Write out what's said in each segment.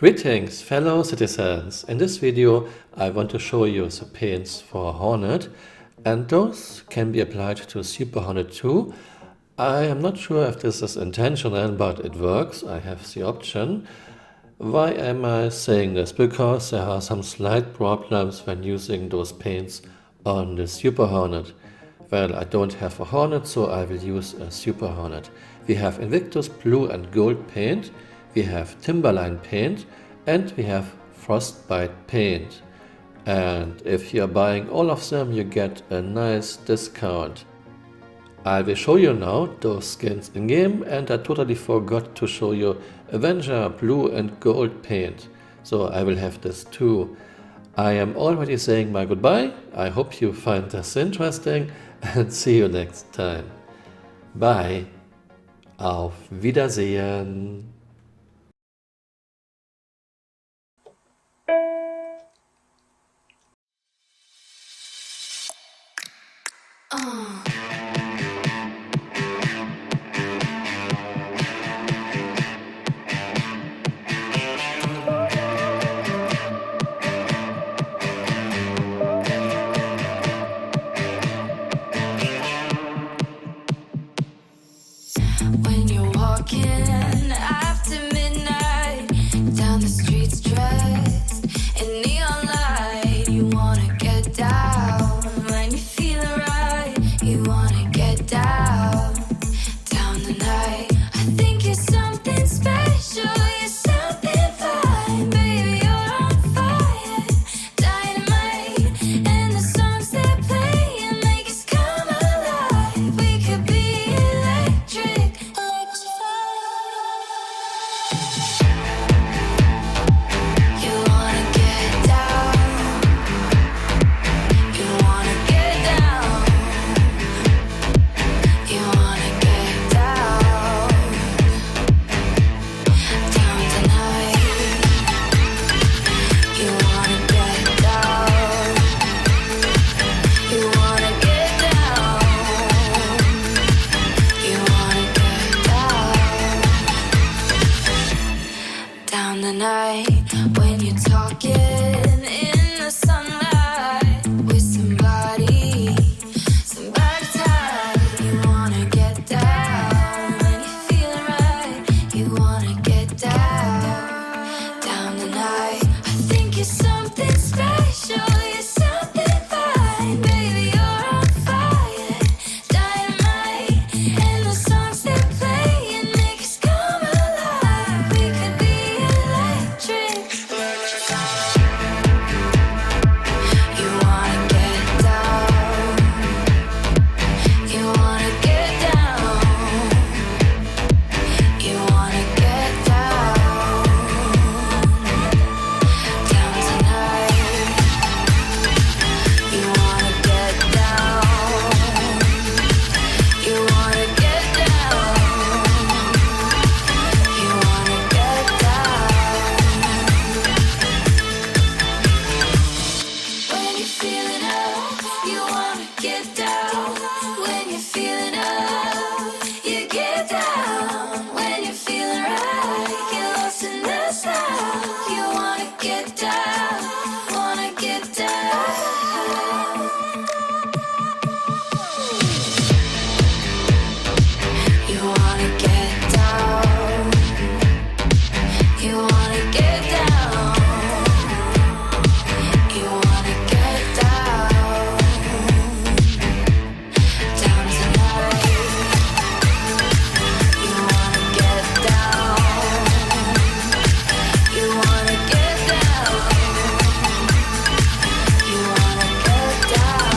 Greetings fellow citizens, in this video I want to show you the paints for Hornet, and those can be applied to Super Hornet too. I am not sure if this is intentional, but it works. I have the option. Why am I saying this? Because there are some slight problems when using those paints on the Super Hornet. Well, I don't have a Hornet, so I will use a Super Hornet. We have Invictus blue and gold paint, we have Timberline paint, and we have Frostbite paint. And if you are buying all of them, you get a nice discount. I will show you now those skins in game, and I totally forgot to show you Avenger blue and gold paint. So I will have this too. I am already saying my goodbye. I hope you find this interesting and see you next time. Bye. Auf Wiedersehen. When you're walking after midnight down the streets dressed in neon light, you wanna get down. When you're feeling right, you wanna get down, down the night. I think you're something special, you're something fine, baby, you're on fire, dynamite. And the songs that play and make us come alive. We could be electric. Down the night, when you're talking in the sunlight with somebody tight, you wanna get down. When you're feeling right, you wanna get down, down the night. I think you're something special, you're something fine, baby, you're on fire, dynamite. And the songs that play and make us come alive. We could be electric. You wanna get down. You wanna get down. You wanna get down, down tonight. You wanna get down. You wanna get down. You wanna get down. When you're feeling up, you wanna get down. When you're feeling up, you get down. When you're feeling right, get lost in the sound. You wanna get down, wanna get down. You wanna get down. You wanna get down. You wanna get down, down tonight. You wanna get down. You wanna get down. You wanna get down.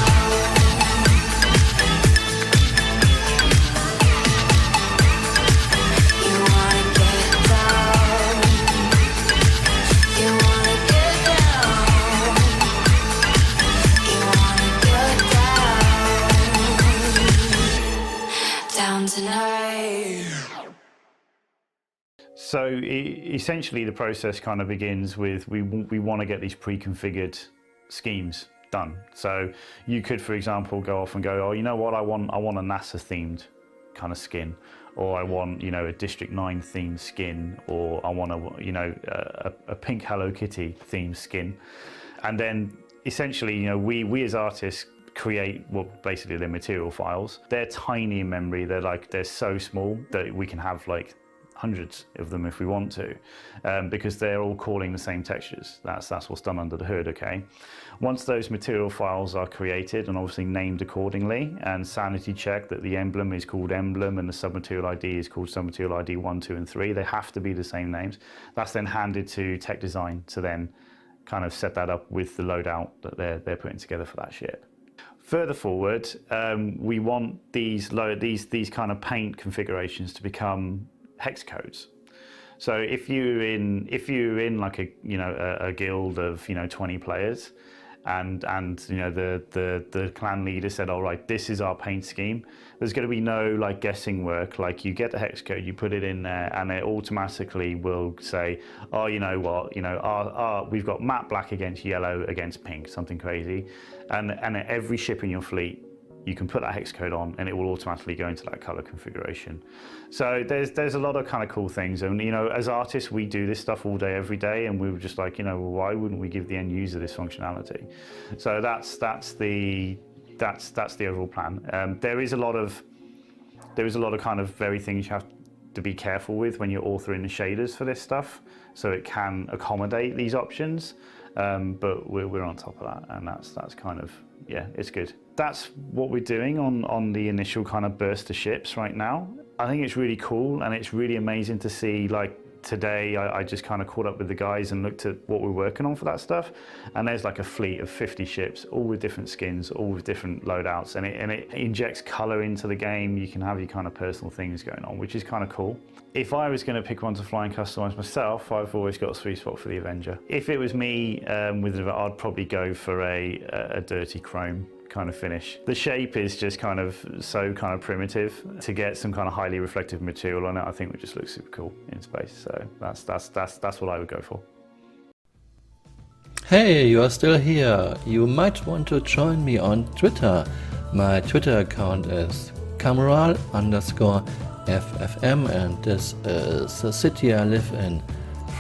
You wanna get down. You wanna get down. You wanna get down, down tonight. So essentially the process kind of begins with we want to get these pre-configured schemes done. So you could, for example, go off and go, oh, you know what, I want a NASA themed kind of skin. or I want, you know, a District 9 themed skin, or I want a, you know, a pink Hello Kitty themed skin. And then essentially, you know, we as artists create, well, basically they're material files. They're tiny in memory. They're so small that we can have like hundreds of them if we want to, because they're all calling the same textures. That's what's done under the hood, okay? Once those material files are created and obviously named accordingly and sanity checked that the emblem is called emblem and the submaterial ID is called submaterial ID 1, 2, and 3, they have to be the same names. That's then handed to tech design to then kind of set that up with the loadout that they're putting together for that shit. Further forward, we want these kind of paint configurations to become hex codes. So if you're in like a guild of 20 players, and you know the clan leader said, all right, this is our paint scheme, there's going to be no like guessing work. Like, you get the hex code, you put it in there, and it automatically will say, oh, you know what, we've got matte black against yellow against pink, something crazy, and every ship in your fleet, you can put that hex code on and it will automatically go into that color configuration. So there's a lot of kind of cool things, and you know, as artists we do this stuff all day every day, and we were just like, you know, well, why wouldn't we give the end user this functionality? So that's the overall plan. There is a lot of kind of very things you have to be careful with when you're authoring the shaders for this stuff, so it can accommodate these options, but we're on top of that, and that's kind of, yeah, it's good. That's what we're doing on the initial kind of burst of ships right now. I think it's really cool, and it's really amazing to see. Like today, I just kind of caught up with the guys and looked at what we're working on for that stuff, and there's like a fleet of 50 ships, all with different skins, all with different loadouts, and it injects color into the game. You can have your kind of personal things going on, which is kind of cool. If I was going to pick one to fly and customize myself, I've always got a sweet spot for the Avenger. If it was me, I'd probably go for a dirty chrome kind of finish. The shape is just kind of so kind of primitive. To get some kind of highly reflective material on it, I think would just look super cool in space. So that's what I would go for. Hey, you are still here. You might want to join me on Twitter. My Twitter account is Camural_FFM, and this is the city I live in,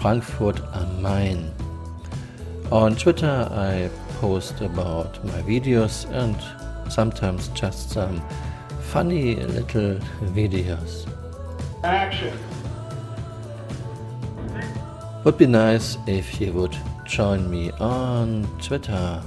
Frankfurt am Main. On Twitter I post about my videos and sometimes just some funny little videos. Action! Would be nice if you would join me on Twitter.